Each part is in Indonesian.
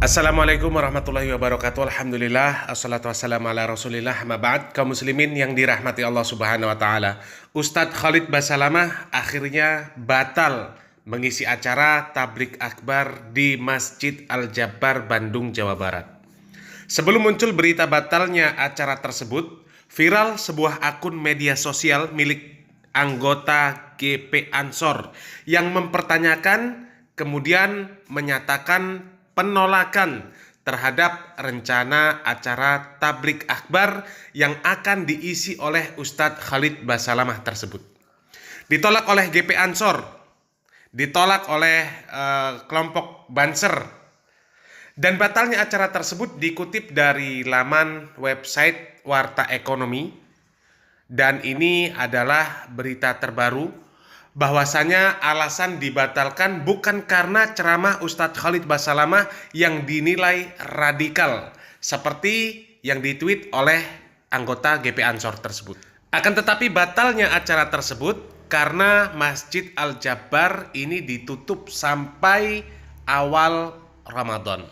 Assalamualaikum warahmatullahi wabarakatuh. Alhamdulillah, assalatu wassalamu ala rasulillah, ma ba'd. Kaum muslimin yang dirahmati Allah subhanahu wa ta'ala, Ustadz Khalid Basalamah akhirnya batal mengisi acara tablik akbar di Masjid Al-Jabbar, Bandung, Jawa Barat. Sebelum muncul berita batalnya acara tersebut, viral sebuah akun media sosial milik anggota GP Ansor yang mempertanyakan kemudian menyatakan penolakan terhadap rencana acara tablik akbar yang akan diisi oleh Ustadz Khalid Basalamah tersebut. Ditolak oleh GP Ansor, ditolak oleh kelompok Banser, dan batalnya acara tersebut dikutip dari laman website Warta Ekonomi, dan ini adalah berita terbaru bahwasanya alasan dibatalkan bukan karena ceramah Ustadz Khalid Basalamah yang dinilai radikal seperti yang ditweet oleh anggota GP Ansor tersebut. Akan tetapi batalnya acara tersebut karena Masjid Al-Jabbar ini ditutup sampai awal Ramadan.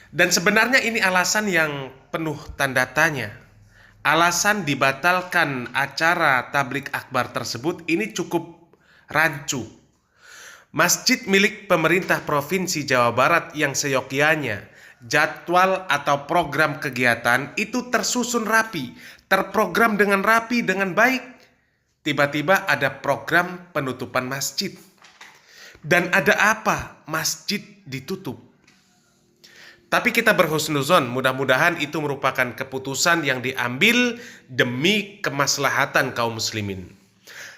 Dan sebenarnya ini alasan yang penuh tanda tanya. Alasan dibatalkan acara tablik akbar tersebut ini cukup rancu. Masjid milik pemerintah Provinsi Jawa Barat yang seyogyanya jadwal atau program kegiatan itu tersusun rapi, terprogram dengan rapi, dengan baik. Tiba-tiba ada program penutupan masjid. Dan ada apa? Masjid ditutup. Tapi kita berhusnuzon, mudah-mudahan itu merupakan keputusan yang diambil demi kemaslahatan kaum muslimin.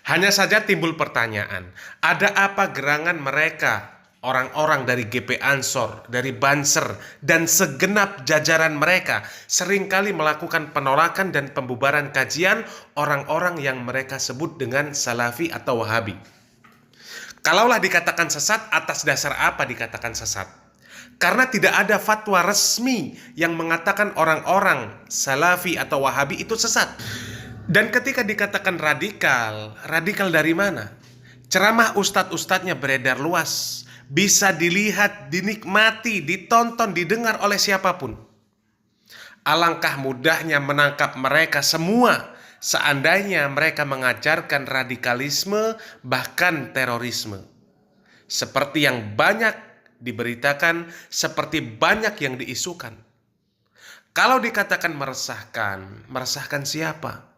Hanya saja timbul pertanyaan, ada apa gerangan mereka, orang-orang dari GP Ansor, dari Banser, dan segenap jajaran mereka seringkali melakukan penolakan dan pembubaran kajian orang-orang yang mereka sebut dengan Salafi atau Wahabi. Kalaulah dikatakan sesat, atas dasar apa dikatakan sesat? Karena tidak ada fatwa resmi yang mengatakan orang-orang Salafi atau Wahabi itu sesat. Dan ketika dikatakan radikal, radikal dari mana? Ceramah ustadz-ustadznya beredar luas, bisa dilihat, dinikmati, ditonton, didengar oleh siapapun. Alangkah mudahnya menangkap mereka semua seandainya mereka mengajarkan radikalisme, bahkan terorisme. Seperti yang banyak diberitakan, seperti banyak yang diisukan. Kalau dikatakan meresahkan, meresahkan siapa?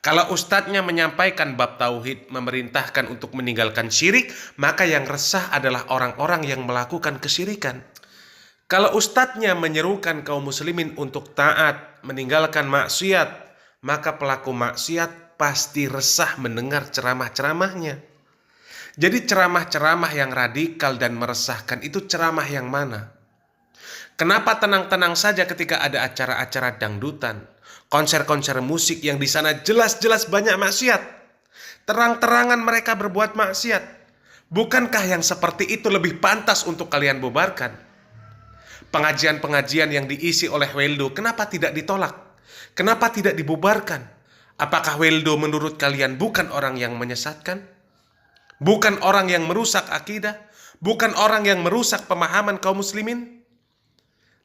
Kalau ustadznya menyampaikan bab tauhid, memerintahkan untuk meninggalkan syirik, maka yang resah adalah orang-orang yang melakukan kesyirikan. Kalau ustadznya menyerukan kaum muslimin untuk taat, meninggalkan maksiat, maka pelaku maksiat pasti resah mendengar ceramah-ceramahnya. Jadi ceramah-ceramah yang radikal dan meresahkan itu ceramah yang mana? Kenapa tenang-tenang saja ketika ada acara-acara dangdutan, konser-konser musik yang di sana jelas-jelas banyak maksiat, terang-terangan mereka berbuat maksiat? Bukankah yang seperti itu lebih pantas untuk kalian bubarkan? Pengajian-pengajian yang diisi oleh Weldo, kenapa tidak ditolak? Kenapa tidak dibubarkan? Apakah Weldo menurut kalian bukan orang yang menyesatkan? Bukan orang yang merusak akidah? Bukan orang yang merusak pemahaman kaum muslimin?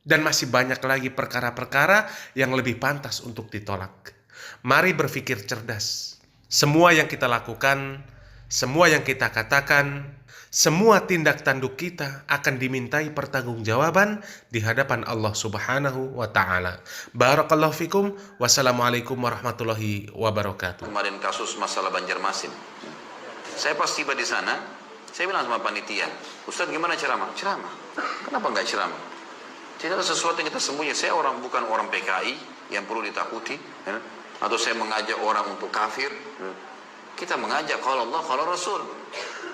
Dan masih banyak lagi perkara-perkara yang lebih pantas untuk ditolak. Mari berpikir cerdas. Semua yang kita lakukan, semua yang kita katakan, semua tindak tanduk kita akan dimintai pertanggungjawaban di hadapan Allah Subhanahu wa ta'ala. Barakallahu fikum. Wassalamualaikum warahmatullahi wabarakatuh. Kemarin kasus masalah Banjarmasin. Saya pas tiba di sana, saya bilang sama panitia, Ustadz gimana ceramah? Ceramah. Kenapa enggak ceramah? Tidak ada sesuatu yang kita sembunyi. Saya bukan orang PKI yang perlu ditakuti, ya? Atau saya mengajak orang untuk kafir. Kita mengajak kalau Allah, kalau Rasul.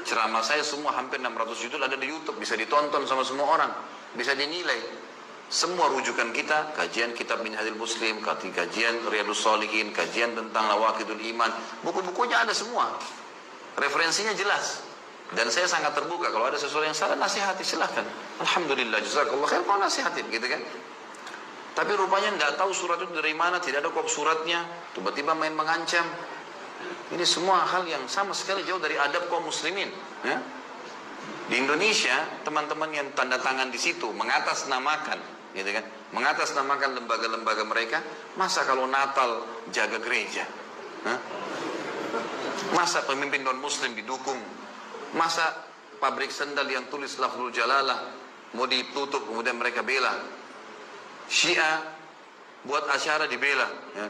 Ceramah saya semua hampir 600 judul ada di YouTube, bisa ditonton sama semua orang, bisa dinilai. Semua rujukan kita, kajian kitab Minhajul Muslim, kajian Riyadhus Shalihin, kajian tentang Nawaqidul Iman, buku-bukunya ada semua. Referensinya jelas. Dan saya sangat terbuka, kalau ada sesuatu yang salah nasihati, silahkan. Alhamdulillah, jazakallah khair kalau nasihatin, gitu kan. Tapi rupanya tidak tahu surat itu dari mana, tidak ada kop suratnya, tiba-tiba main mengancam. Ini semua hal yang sama sekali jauh dari adab kaum muslimin, ya. Di Indonesia, teman-teman yang tanda tangan di situ mengatasnamakan, gitu kan? Mengatasnamakan lembaga-lembaga mereka. Masa kalau Natal jaga gereja? Hah? Masa pemimpin non-muslim didukung? Masa pabrik sendal yang tulis lafzul jalalah mau ditutup kemudian mereka bela? Syiah buat acara dibela, ya.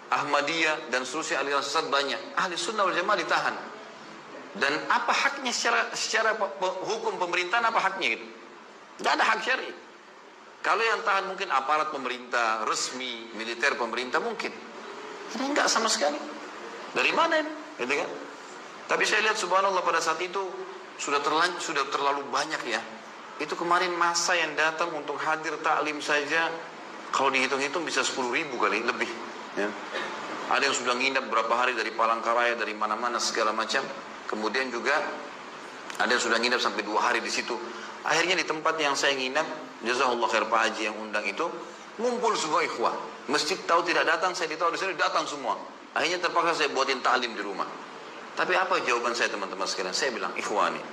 Ahmadiyah dan seterusnya aliran sesat banyak. Ahli sunnah wal jamaah ditahan. Dan apa haknya secara hukum pemerintahan, apa haknya gitu? Tidak ada hak syar'i. Kalau yang tahan mungkin aparat pemerintah, resmi, militer pemerintah mungkin. Ini enggak sama sekali. Dari mana ini? Gitu kan? Tapi saya lihat subhanallah pada saat itu sudah terlalu banyak ya. Itu kemarin masa yang datang untuk hadir taklim saja, kalau dihitung-hitung bisa 10.000 kali lebih. Ya. Ada yang sudah nginap berapa hari dari Palangkaraya, dari mana-mana segala macam. Kemudian juga ada yang sudah nginap sampai 2 hari di situ. Akhirnya di tempat yang saya nginap, jazakallah khair Pak Haji yang undang itu, ngumpul semua ikhwah. Masjid tahu tidak datang, saya ditahu di sini datang semua. Akhirnya terpaksa saya buatin ta'lim di rumah. Tapi apa jawaban saya teman-teman sekalian? Saya bilang ikhwani.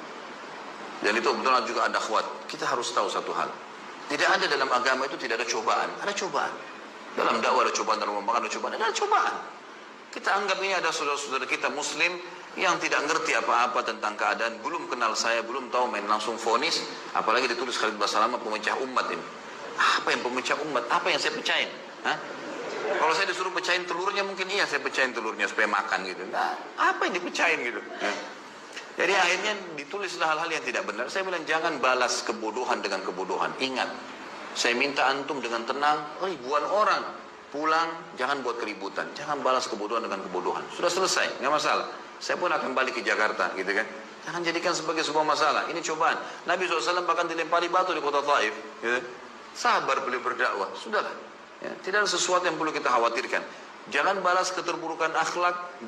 Dan itu betul juga ada akhwat. Kita harus tahu satu hal. Tidak ada dalam agama itu tidak ada cobaan. Ada cobaan. Dalam dakwah ada cobaan, dalam membangun ada cobaan. Ada cobaan. Kita anggap ini ada saudara-saudara kita muslim yang tidak ngerti apa-apa tentang keadaan, belum kenal saya, belum tahu, main langsung vonis, apalagi ditulis Khalid Basalamah pemecah umat ini. Apa yang pemecah umat? Apa yang saya pecahin? Hah? Kalau saya disuruh pecahin telurnya mungkin iya saya pecahin telurnya supaya makan gitu. Nah, apa yang dipecahin gitu? Ya. Jadi akhirnya ditulislah hal-hal yang tidak benar. Saya bilang jangan balas kebodohan dengan kebodohan. Ingat, saya minta antum dengan tenang, ribuan orang pulang, jangan buat keributan, jangan balas kebodohan dengan kebodohan. Sudah selesai, nggak masalah. Saya pun akan balik ke Jakarta, gitu kan? Jangan jadikan sebagai sebuah masalah. Ini cobaan. Nabi SAW bahkan dilempari batu di kota Taif. Gitu. Sabar beliau berdakwah, sudahlah. Ya, tidak ada sesuatu yang perlu kita khawatirkan. Jangan balas keterburukan akhlak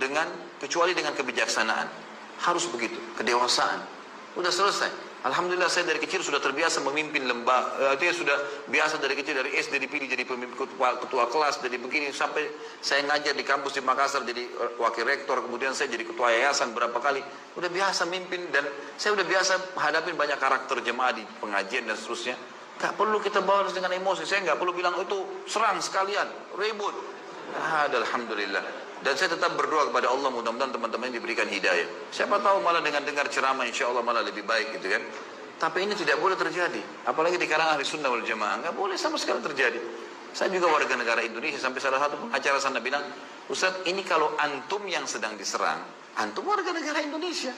kecuali dengan kebijaksanaan. Harus begitu, kedewasaan. Udah selesai. Alhamdulillah saya dari kecil sudah terbiasa memimpin lembaga. Artinya sudah biasa dari kecil, dari SD dipilih jadi pemimpin ketua kelas, jadi begini sampai saya ngajar di kampus di Makassar jadi wakil rektor, kemudian saya jadi ketua yayasan berapa kali. Udah biasa mimpin dan saya udah biasa hadapin banyak karakter jemaah di pengajian dan seterusnya. Gak perlu kita balas dengan emosi. Saya gak perlu bilang itu serang sekalian, ribut. Alhamdulillah. Dan saya tetap berdoa kepada Allah mudah-mudahan teman-teman diberikan hidayah. Siapa tahu malah dengan dengar ceramah insya Allah malah lebih baik gitu kan. Tapi ini tidak boleh terjadi. Apalagi di kalangan ahli sunnah wal jamaah. Gak boleh sama sekali terjadi. Saya juga warga negara Indonesia. Sampai salah satu pengacara sana bilang, Ustaz ini kalau antum yang sedang diserang, antum warga negara Indonesia,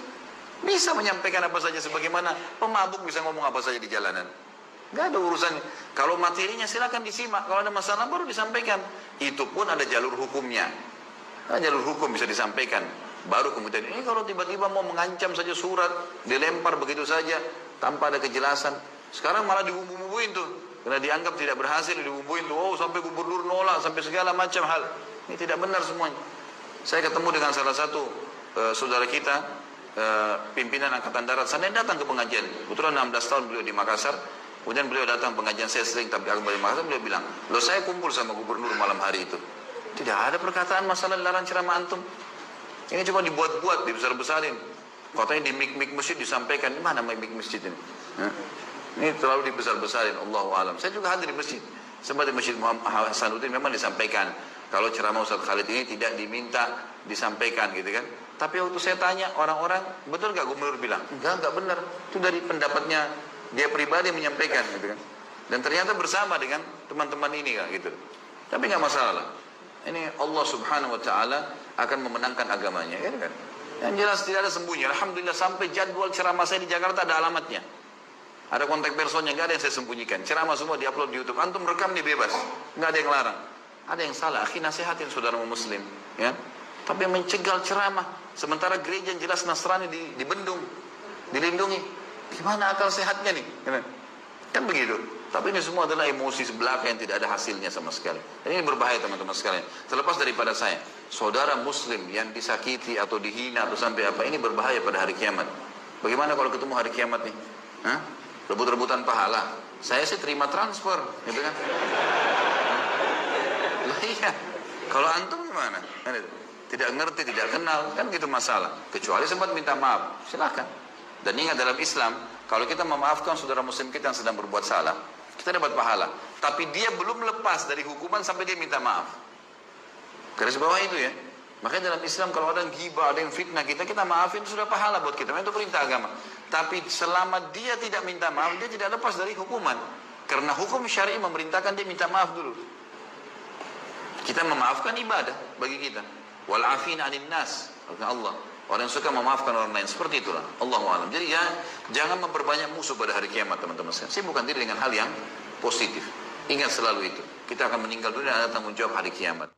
bisa menyampaikan apa saja sebagaimana pemabuk bisa ngomong apa saja di jalanan. Gak ada urusannya. Kalau materinya silakan disimak. Kalau ada masalah baru disampaikan. Itu pun ada jalur hukumnya. Nah, jalur hukum bisa disampaikan. Baru kemudian ini kalau tiba-tiba mau mengancam saja surat, dilempar begitu saja tanpa ada kejelasan. Sekarang malah dibumbu-bumbuin tuh. Karena dianggap tidak berhasil dibumbuin tuh. Oh sampai gubernur nolak, sampai segala macam hal. Ini tidak benar semuanya. Saya ketemu dengan salah satu saudara kita, pimpinan Angkatan Darat. Sana datang ke pengajian. Kebetulan 16 tahun beliau di Makassar. Kemudian beliau datang pengajian saya sering tapi kembali Makassar, beliau bilang, loh saya kumpul sama gubernur malam hari itu. Tidak ada perkataan masalah dilarang ceramah antum. Ini cuma dibuat-buat, dibesar-besarin. Katanya di mik-mik masjid disampaikan. Di mana mik masjid ini? Ini terlalu dibesar-besarin. Allahu a'lam. Saya juga hadir di masjid. Sempat di Masjid Muhammad Hasanuddin memang disampaikan. Kalau ceramah Ustaz Khalid ini tidak diminta disampaikan gitu kan. Tapi waktu saya tanya orang-orang, betul nggak gubernur bilang? Enggak benar. Itu dari pendapatnya dia pribadi menyampaikan gitu kan. Dan ternyata bersama dengan teman-teman ini kan gitu. Tapi nggak masalah. Ini Allah subhanahu wa ta'ala akan memenangkan agamanya ya kan? Yang jelas tidak ada sembunyi. Alhamdulillah sampai jadwal ceramah saya di Jakarta ada alamatnya, ada kontak personnya, nggak ada yang saya sembunyikan. Ceramah semua diupload di YouTube. Antum rekam nih bebas, nggak ada yang larang. Ada yang salah, akhi nasihatin saudara muslim ya. Tapi mencegal ceramah sementara gereja yang jelas Nasrani dibendung, dilindungi. Gimana akal sehatnya nih kan begitu. Tapi ini semua adalah emosi sebelaka yang tidak ada hasilnya sama sekali. Dan ini berbahaya teman-teman sekalian. Terlepas daripada saya, saudara muslim yang disakiti atau dihina atau sampai apa, ini berbahaya pada hari kiamat. Bagaimana kalau ketemu hari kiamat nih? Hah? Rebut-rebutan pahala. Saya sih terima transfer, gitu kan? Lah iya. Kalau antum gimana? Tidak ngerti, tidak kenal, kan gitu masalah. Kecuali sempat minta maaf, silakan. Dan ingat dalam Islam, kalau kita memaafkan saudara muslim kita yang sedang berbuat salah, kita dapat pahala. Tapi dia belum lepas dari hukuman sampai dia minta maaf. Garis bawah itu ya. Makanya dalam Islam kalau ada yang ghibah, ada yang fitnah kita, kita maafin, itu sudah pahala buat kita. Itu perintah agama. Tapi selama dia tidak minta maaf, dia tidak lepas dari hukuman. Karena hukum syar'i memerintahkan dia minta maaf dulu. Kita memaafkan ibadah bagi kita. Wal afina 'anil nas. Allah. Orang yang suka memaafkan orang lain, seperti itulah. Allahu a'lam. Jadi ya, jangan memperbanyak musuh pada hari kiamat, teman-teman sekalian. Sibukkan diri dengan hal yang positif. Ingat selalu itu. Kita akan meninggal dunia dan ada tanggung jawab hari kiamat.